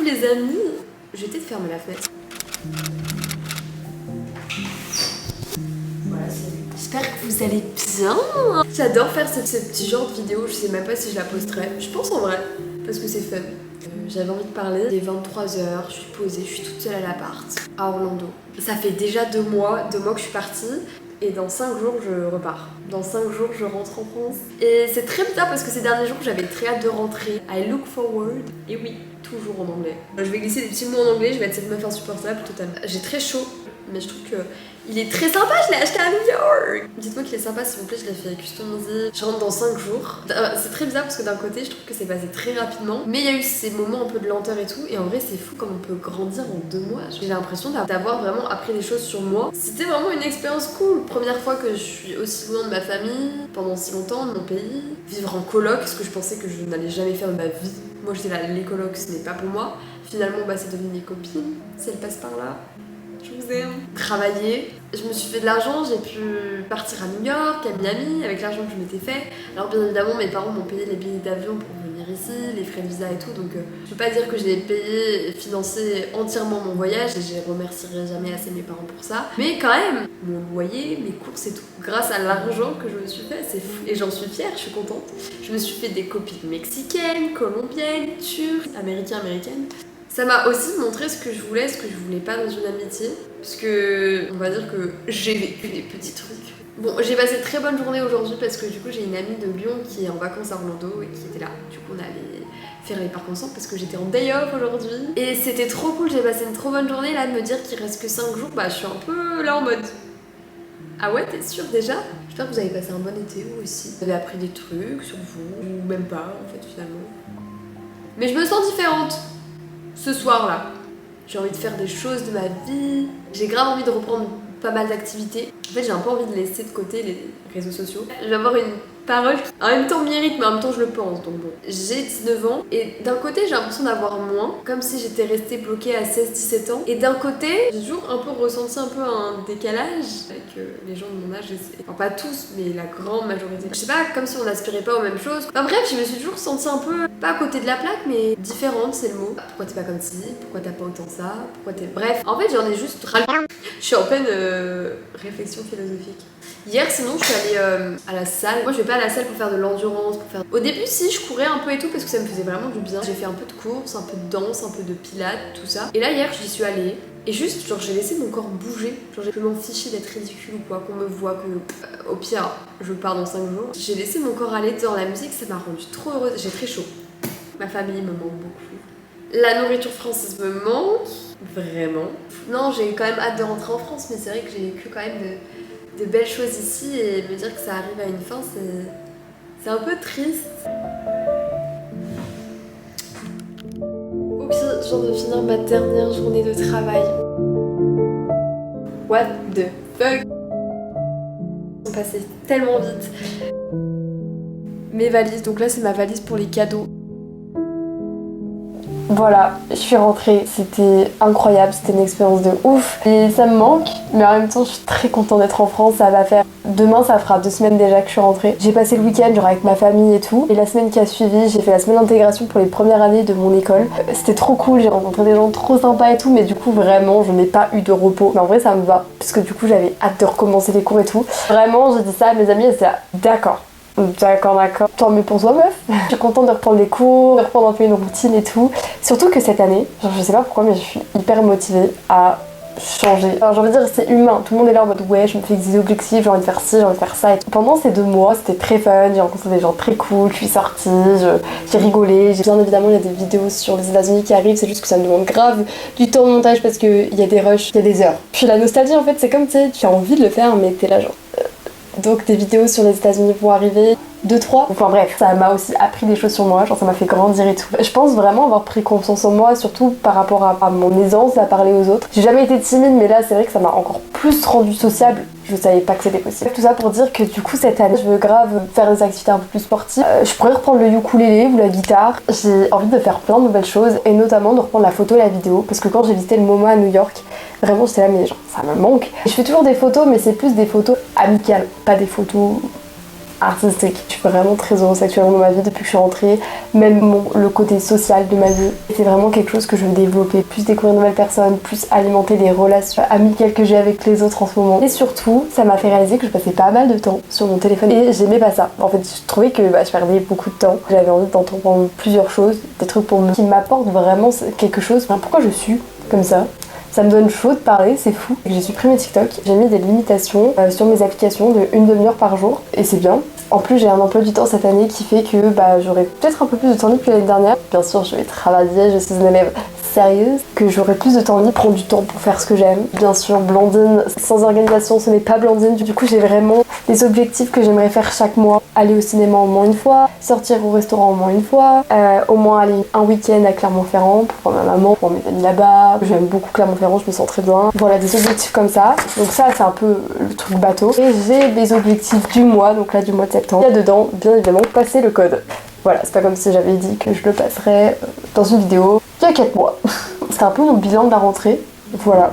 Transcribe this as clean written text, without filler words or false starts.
Coucou les amis, je vais peut-être fermer la fenêtre. Voilà, j'espère que vous allez bien. J'adore faire ce petit genre de vidéo, je sais même pas si je la posterai. Je pense en vrai, parce que c'est fun. J'avais envie de parler. Il est 23h, je suis posée, je suis toute seule à l'appart, à Orlando. Ça fait déjà 2 mois que je suis partie. Et dans 5 jours, je repars. Dans 5 jours, je rentre en France. Et c'est très bizarre parce que ces derniers jours, j'avais très hâte de rentrer. I look forward. Et oui, toujours en anglais. Je vais glisser des petits mots en anglais, je vais être cette meuf insupportable totalement. J'ai très chaud, mais je trouve que il est très sympa, je l'ai acheté à New York. Dites-moi qu'il est sympa s'il vous plaît, je l'ai fait customiser. Je rentre dans 5 jours. C'est très bizarre parce que d'un côté, je trouve que c'est passé très rapidement. Mais il y a eu ces moments un peu de lenteur et tout. Et en vrai, c'est fou comme on peut grandir en 2 mois. J'ai l'impression d'avoir vraiment appris des choses sur moi. C'était vraiment une expérience cool. Première fois que je suis aussi loin de ma famille, pendant si longtemps, de mon pays. Vivre en coloc, ce que je pensais que je n'allais jamais faire de ma vie. Moi j'étais là, les colocs ce n'est pas pour moi. Finalement, c'est devenu mes copines. Si elles passent par là. Je vous aime. Travailler, je me suis fait de l'argent, j'ai pu partir à New York, à Miami, avec l'argent que je m'étais fait. Alors bien évidemment, mes parents m'ont payé les billets d'avion pour venir ici, les frais de visa et tout, donc je peux pas dire que j'ai payé et financé entièrement mon voyage, et je remercierai jamais assez mes parents pour ça. Mais quand même, mon loyer, mes courses et tout, grâce à l'argent que je me suis fait, c'est fou. Et j'en suis fière, je suis contente. Je me suis fait des copines mexicaines, colombiennes, turques, américaines. Ça m'a aussi montré ce que je voulais, ce que je voulais pas dans une amitié. Parce que, on va dire que j'ai vécu des petits trucs. Bon, j'ai passé une très bonne journée aujourd'hui parce que du coup j'ai une amie de Lyon qui est en vacances à Orlando et qui était là. Du coup on allait faire les parcs ensemble parce que j'étais en day off aujourd'hui. Et c'était trop cool, j'ai passé une trop bonne journée. Là de me dire qu'il reste que 5 jours, je suis un peu là en mode... Ah ouais, t'es sûre déjà? J'espère que vous avez passé un bon été vous aussi. Vous avez appris des trucs sur vous, ou même pas en fait finalement. Mais je me sens différente. Ce soir-là, j'ai envie de faire des choses de ma vie. J'ai grave envie de reprendre pas mal d'activités. En fait, j'ai un peu envie de laisser de côté les réseaux sociaux. Je vais avoir une parole qui en même temps mérite, mais en même temps je le pense. Donc bon, j'ai 19 ans et d'un côté j'ai l'impression d'avoir moins, comme si j'étais restée bloquée à 16-17 ans. Et d'un côté, j'ai toujours un peu ressenti un peu un décalage avec les gens de mon âge. Enfin pas tous, mais la grande majorité. Je sais pas, comme si on n'aspirait pas aux mêmes choses. Enfin bref, je me suis toujours sentie un peu, pas à côté de la plaque, mais différente, c'est le mot. Pourquoi t'es pas comme ci? Pourquoi t'as pas autant ça? Pourquoi t'es... Bref, en fait j'en ai juste ras. Je suis en pleine réflexion philosophique. Hier, sinon, je suis allée à la salle. Moi, je vais pas à la salle pour faire de l'endurance, pour faire... Au début, si, je courais un peu et tout parce que ça me faisait vraiment du bien. J'ai fait un peu de course, un peu de danse, un peu de pilates, tout ça. Et là, hier, j'y suis allée. Et juste, genre, j'ai laissé mon corps bouger. Genre, j'ai pu m'en ficher d'être ridicule ou quoi, qu'on me voit, que... Au pire, je pars dans 5 jours. J'ai laissé mon corps aller dans la musique, ça m'a rendue trop heureuse. J'ai très chaud. Ma famille me manque beaucoup. La nourriture française me manque. Vraiment. Non, j'ai quand même hâte de rentrer en France, mais c'est vrai que j'ai vécu quand même de belles choses ici et me dire que ça arrive à une fin, c'est un peu triste. Ok, je viens de finir ma dernière journée de travail. What the fuck? Ils sont passés tellement vite. Mes valises, donc là c'est ma valise pour les cadeaux. Voilà, je suis rentrée, c'était incroyable, c'était une expérience de ouf et ça me manque, mais en même temps je suis très contente d'être en France, ça va faire... Demain ça fera 2 semaines déjà que je suis rentrée. J'ai passé le week-end genre avec ma famille et tout, et la semaine qui a suivi, j'ai fait la semaine d'intégration pour les premières années de mon école. C'était trop cool, j'ai rencontré des gens trop sympas et tout, mais du coup vraiment je n'ai pas eu de repos. Mais en vrai ça me va, parce que du coup j'avais hâte de recommencer les cours et tout. Vraiment j'ai dit ça à mes amis et c'est d'accord. D'accord, tant mieux pour toi meuf. Je suis contente de reprendre les cours, de reprendre un peu une routine et tout. Surtout que cette année, genre je sais pas pourquoi mais je suis hyper motivée à changer. Alors j'ai envie de dire c'est humain, tout le monde est là en mode ouais je me fais des objectifs, j'ai envie de faire ci, j'ai envie de faire ça. Et pendant ces 2 mois c'était très fun, j'ai rencontré des gens très cool, je suis sortie, j'ai rigolé. Bien évidemment il y a des vidéos sur les États-Unis qui arrivent, c'est juste que ça me demande grave du temps de montage parce qu'il y a des rushs, il y a des heures. Puis la nostalgie en fait c'est comme tu sais, tu as envie de le faire mais t'es là genre... Donc des vidéos sur les États-Unis vont arriver, 2-3. Enfin bref, ça m'a aussi appris des choses sur moi, genre ça m'a fait grandir et tout. Je pense vraiment avoir pris confiance en moi, surtout par rapport à mon aisance à parler aux autres. J'ai jamais été timide, mais là c'est vrai que ça m'a encore plus rendue sociable. Je savais pas que c'était possible. Tout ça pour dire que du coup cette année, je veux grave faire des activités un peu plus sportives. Je pourrais reprendre le ukulélé ou la guitare. J'ai envie de faire plein de nouvelles choses et notamment de reprendre la photo et la vidéo parce que quand j'ai visité le MoMA à New York, vraiment j'étais là mais genre ça me manque. Je fais toujours des photos mais c'est plus des photos amicales, pas des photos artistique. Je suis vraiment très heureuse actuellement dans ma vie depuis que je suis rentrée, même le côté social de ma vie. C'est vraiment quelque chose que je veux développer, plus découvrir de nouvelles personnes, plus alimenter les relations amicales que j'ai avec les autres en ce moment. Et surtout, ça m'a fait réaliser que je passais pas mal de temps sur mon téléphone et j'aimais pas ça. En fait, je trouvais que je perdais beaucoup de temps. J'avais envie d'entendre plusieurs choses, des trucs qui m'apportent vraiment quelque chose. Enfin, pourquoi je suis comme ça me donne chaud de parler, c'est fou. J'ai supprimé TikTok, j'ai mis des limitations sur mes applications de 1/2 heure par jour et c'est bien. En plus, j'ai un emploi du temps cette année qui fait que j'aurai peut-être un peu plus de temps libre que l'année dernière. Bien sûr, je vais travailler, je suis une élève sérieuse, que j'aurai plus de temps libre, prendre du temps pour faire ce que j'aime. Bien sûr, Blandine, sans organisation, ce n'est pas Blandine. Du coup, j'ai vraiment des objectifs que j'aimerais faire chaque mois. Aller au cinéma au moins une fois, sortir au restaurant au moins une fois, au moins aller un week-end à Clermont-Ferrand pour voir ma maman, pour mes amis là-bas. J'aime beaucoup Clermont-Ferrand, je me sens très bien. Voilà, des objectifs comme ça. Donc ça, c'est un peu le truc bateau. Et j'ai des objectifs du mois, donc là du mois de septembre. Il y a dedans, bien évidemment, passer le code. Voilà, c'est pas comme si j'avais dit que je le passerais dans une vidéo il y a 4 mois. C'était un peu mon bilan de la rentrée. Voilà.